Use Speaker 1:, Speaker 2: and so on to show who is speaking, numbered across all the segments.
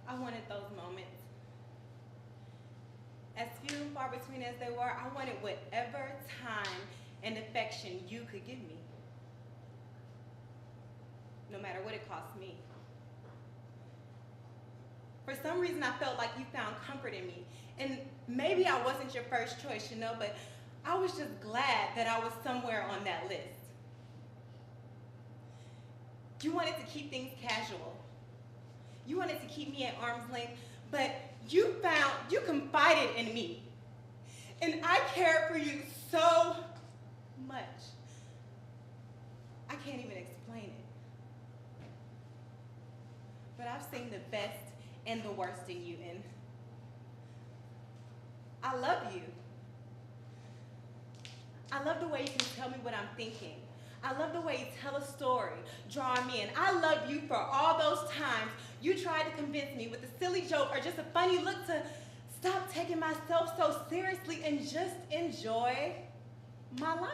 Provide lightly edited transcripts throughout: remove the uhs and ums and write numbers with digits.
Speaker 1: I wanted those moments. As few and far between as they were, I wanted whatever time and affection you could give me, no matter what it cost me. For some reason, I felt like you found comfort in me. And maybe I wasn't your first choice, but I was just glad that I was somewhere on that list. You wanted to keep things casual. You wanted to keep me at arm's length, but you confided in me. And I cared for you so much. I can't even explain it. But I've seen the best and the worst in you, and I love you. I love the way you can tell me what I'm thinking. I love the way you tell a story, draw me in. I love you for all those times you tried to convince me with a silly joke or just a funny look to stop taking myself so seriously and just enjoy my life.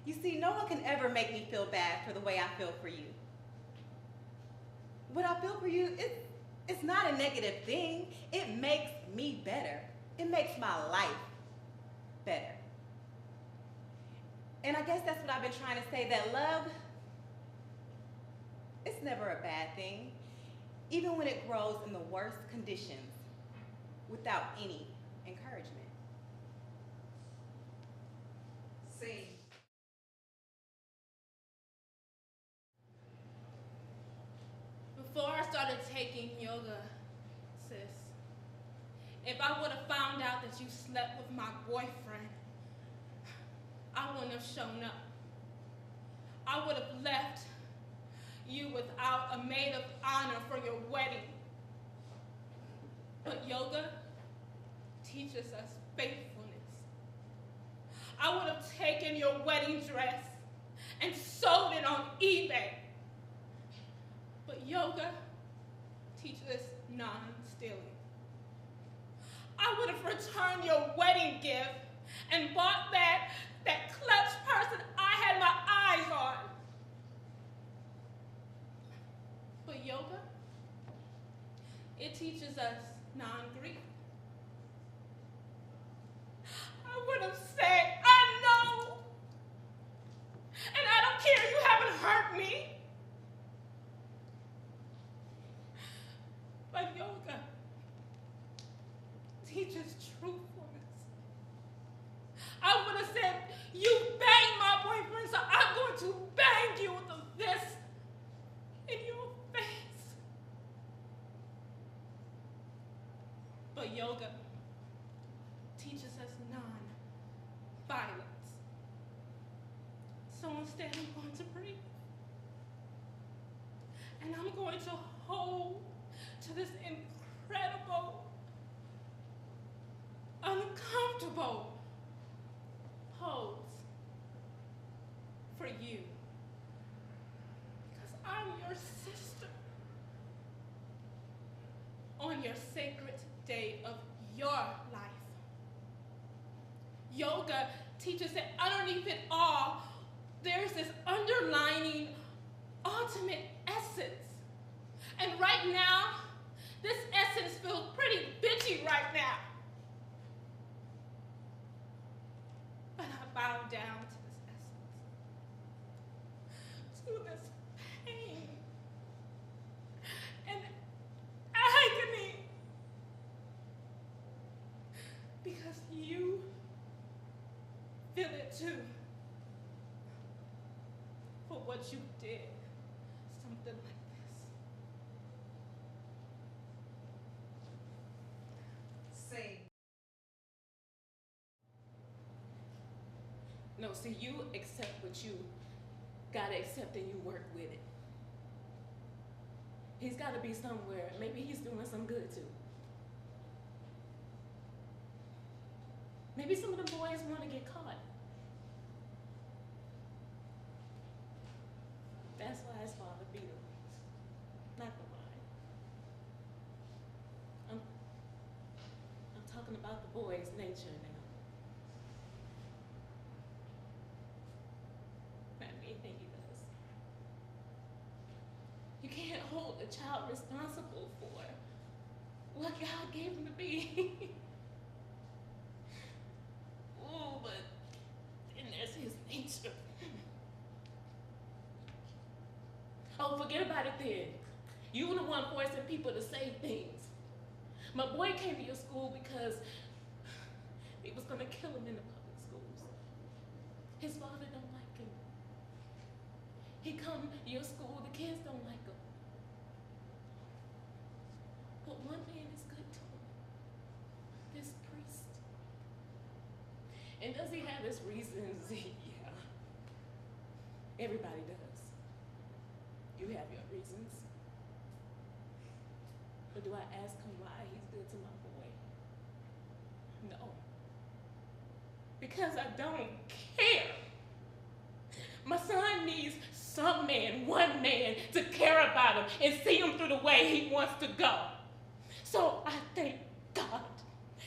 Speaker 1: You see, no one can ever make me feel bad for the way I feel for you. What I feel for you, it's not a negative thing. It makes me better. It makes my life better. And I guess that's what I've been trying to say, that love, it's never a bad thing, even when it grows in the worst conditions without any encouragement.
Speaker 2: See, before I started taking yoga, sis, if I would have found out that you slept with my boyfriend, I wouldn't have shown up. I would have left you without a maid of honor for your wedding. But yoga teaches us faithfulness. I would have taken your wedding dress and sold it on eBay. But yoga teaches non-stealing. I would have returned your wedding gift and bought that clutch purse that I had my eyes on. But yoga, it teaches us non-grief. I would have said, I know, and I don't care, you haven't hurt me. But yoga teaches truthfulness. I would have said, you banged my boyfriend, so I'm going to bang you with a fist in your face. But yoga teaches us non-violence. So instead, I'm going to breathe. And I'm going to hold to this incredible, uncomfortable pose for you. Because I'm your sister on your sacred day of your life. Yoga teaches that underneath it all, there's this underlining ultimate essence. And right now, this essence feels pretty bitchy right now. But I bow down to this essence, to this pain and agony, because you feel it too, for what you did, something like
Speaker 1: Say. No, see, you accept what you gotta accept and you work with it. He's gotta be somewhere. Maybe he's doing some good too. Maybe some of the boys want to get caught. That's why his father beat him. Not gonna lie. I'm talking about the boy's nature now. Not anything he does. He
Speaker 2: You can't hold a child responsible for what God gave him to be. Oh, but then there's his nature. Oh, forget about it then. You were the one forcing people to say things. My boy came to your school because he was gonna kill him in the public schools. His father don't like him. He come to your school, the kids don't like him. But one man is good to him, this priest. And does he have his reasons? Yeah. Everybody does. You have your reasons. But do I ask him why he's good to my boy? No. Because I don't care. My son needs some man, one man, to care about him and see him through the way he wants to go. So I thank God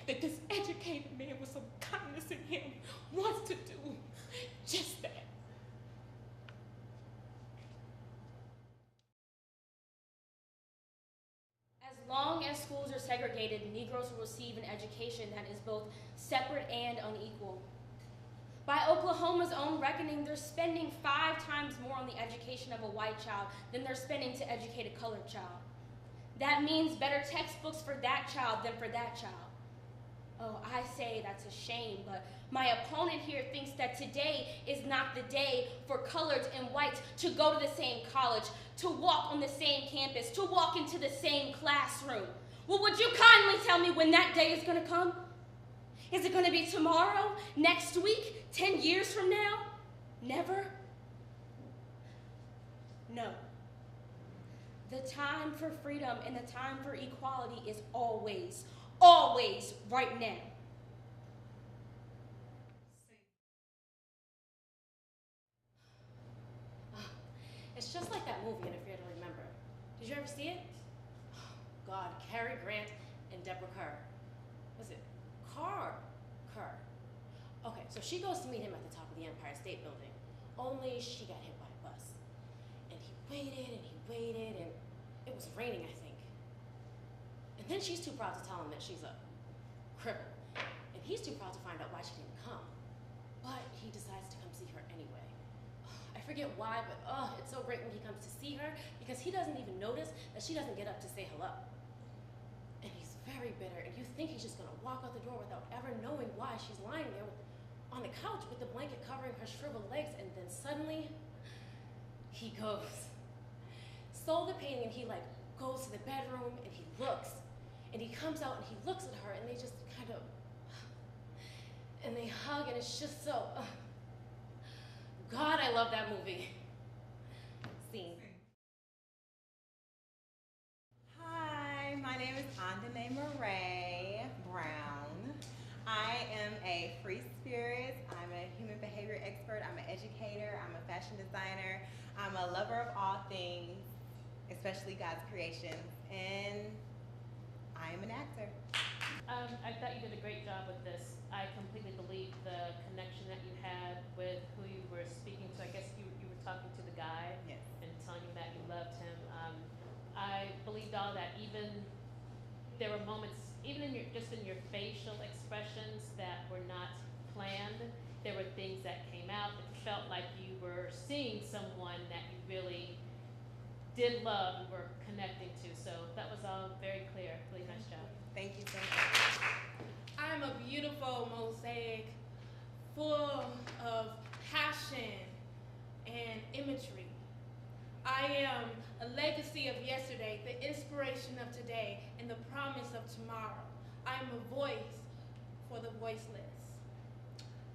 Speaker 2: that this educated man with some kindness in him wants to do just that.
Speaker 3: As long as schools are segregated, Negroes will receive an education that is both separate and unequal. By Oklahoma's own reckoning, they're spending 5 times more on the education of a white child than they're spending to educate a colored child. That means better textbooks for that child than for that child. Oh, I say that's a shame, but my opponent here thinks that today is not the day for coloreds and whites to go to the same college, to walk on the same campus, to walk into the same classroom. Well, would you kindly tell me when that day is going to come? Is it going to be tomorrow, next week, 10 years from now? Never? No. The time for freedom and the time for equality is always, always right now.
Speaker 4: It's just like that movie, Interfere to Remember. Did you ever see it? Oh, God, Cary Grant and Deborah Kerr. Was it Kerr? Okay, so she goes to meet him at the top of the Empire State Building, only she got hit by a bus. And he waited, and it was raining, I think. And then she's too proud to tell him that she's a cripple. And he's too proud to find out why she didn't come. But he decides to come see her anyway. I forget why, but it's so great when he comes to see her because he doesn't even notice that she doesn't get up to say hello. And he's very bitter, and you think he's just gonna walk out the door without ever knowing why she's lying there on the couch with the blanket covering her shriveled legs, and then suddenly, he goes. Soul the painting, and he goes to the bedroom, and he looks, and he comes out, and he looks at her, and they just kind of, and they hug, and it's just so, God, I love that movie. Scene.
Speaker 1: Hi, my name is Andane Murray Brown. I am a free spirit. I'm a human behavior expert. I'm an educator. I'm a fashion designer. I'm a lover of all things, especially God's creations. And I am an actor.
Speaker 5: I thought you did a great job with this. I completely believe the connection that you had with who you were speaking to. I guess you were talking to the guy.
Speaker 1: Yes.
Speaker 5: And telling him that you loved him. I believed all that. Even there were moments, even in your facial expressions that were not planned. There were things that came out that felt like you were seeing someone that you really did love and were connecting to. So that was all very clear. Really nice job.
Speaker 1: Thank you so much.
Speaker 2: I'm a beautiful mosaic full of passion and imagery. I am a legacy of yesterday, the inspiration of today, and the promise of tomorrow. I am a voice for the voiceless.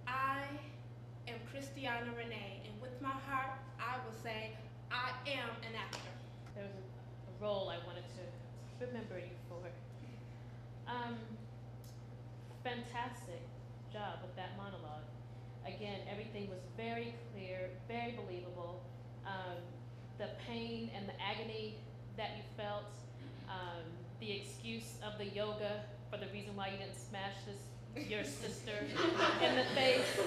Speaker 2: I am Christiana Renee, and with my heart, I will say, I am an actor.
Speaker 5: There was a role I wanted to remember you for. Fantastic job with that monologue. Again, everything was very clear, very believable. The pain and the agony that you felt, the excuse of the yoga for the reason why you didn't smash your sister in the face.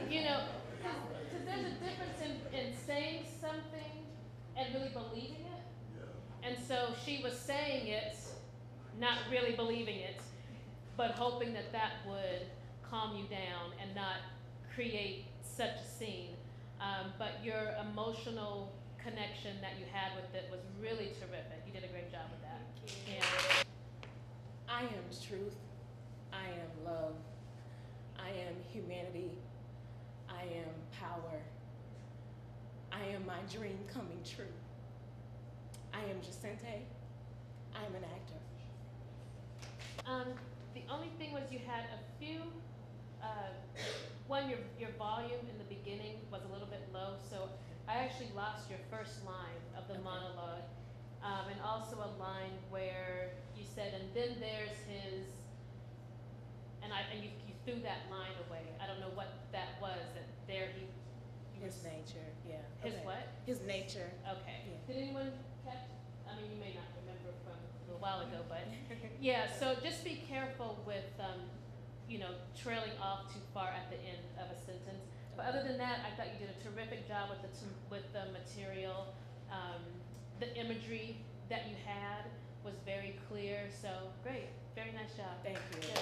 Speaker 5: You know, because there's a difference in saying something and really believing it. so she was saying it, not really believing it, but hoping that that would calm you down and not create such a scene. But your emotional connection that you had with it was really terrific. You did a great job with that. Yeah.
Speaker 6: I am truth. I am love. I am humanity. I am power. I am my dream coming true. I am Jacente. I am an actor.
Speaker 5: The only thing was you had a few, one, your volume in the beginning was a little bit low, so I actually lost your first line of the monologue. And also a line where you said, and then there's his, and you threw that line away. I don't know what that was, that there he
Speaker 6: His nature, yeah.
Speaker 5: His
Speaker 6: Okay.
Speaker 5: what?
Speaker 6: His nature.
Speaker 5: Okay.
Speaker 6: Yeah.
Speaker 5: Did anyone catch? I mean, you may not remember from a little while ago, but yeah. So just be careful with, trailing off too far at the end of a sentence. But other than that, I thought you did a terrific job with the material. The imagery that you had was very clear. So great, very nice job.
Speaker 6: Thank you.
Speaker 5: Yeah.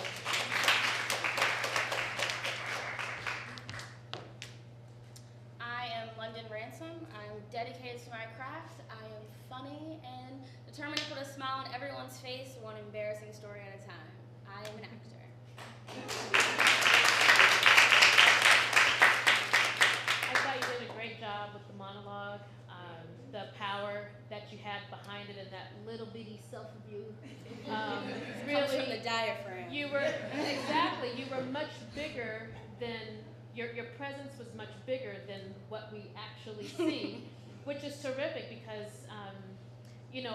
Speaker 3: I am London Ransom. I'm dedicated to my craft. I am funny and determined to put a smile on everyone's face, one embarrassing story at a time. I am an actor.
Speaker 5: I thought you did a great job with the monologue. The power that you had behind it and that little bitty self-review.
Speaker 3: Comes from the diaphragm.
Speaker 5: You were much bigger than, your presence was much bigger than what we actually see, which is terrific because,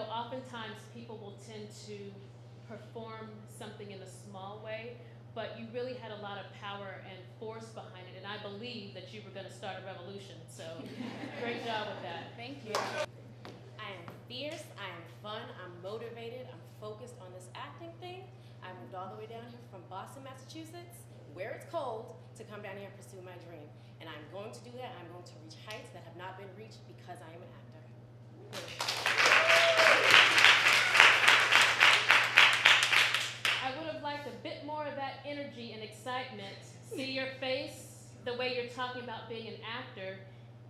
Speaker 5: oftentimes people will tend to perform something in a small way, but you really had a lot of power and force behind it, and I believe that you were going to start a revolution, so great job with that.
Speaker 3: Thank you.
Speaker 4: I am fierce, I am fun, I'm motivated, I'm focused on this acting thing. I moved all the way down here from Boston, Massachusetts, where it's cold, to come down here and pursue my dream. And I'm going to do that. I'm going to reach heights that have not been reached because I am an actor.
Speaker 5: I would have liked a bit more of that energy and excitement. See your face, the way you're talking about being an actor.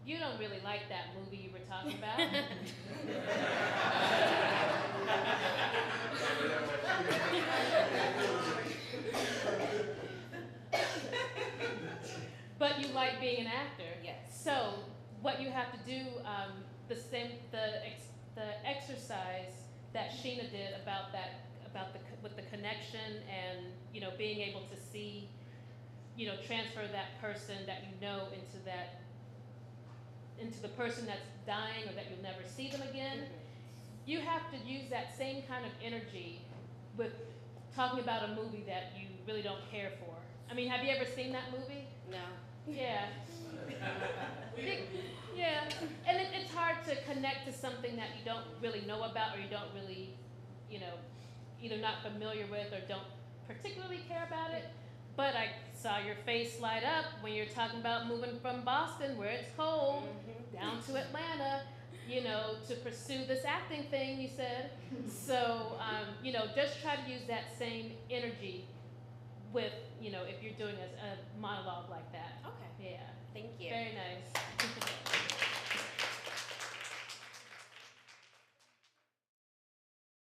Speaker 5: You don't really like that movie you were talking about. But you like being an actor.
Speaker 4: Yes.
Speaker 5: So what you have to do, the exercise that Sheena did with the connection and being able to see, transfer that person that into the person that's dying or that you'll never see them again.
Speaker 4: Mm-hmm.
Speaker 5: You have to use that same kind of energy with talking about a movie that you really don't care for. I mean, have you ever seen that movie?
Speaker 4: No.
Speaker 5: Yeah. Yeah, and it's hard to connect to something that you don't really know about or you don't really, either not familiar with or don't particularly care about it. But I saw your face light up when you're talking about moving from Boston, where it's cold, down to Atlanta, to pursue this acting thing, you said. So, just try to use that same energy with, if you're doing a monologue like that.
Speaker 4: Okay.
Speaker 5: Yeah.
Speaker 4: Thank you.
Speaker 5: Very nice.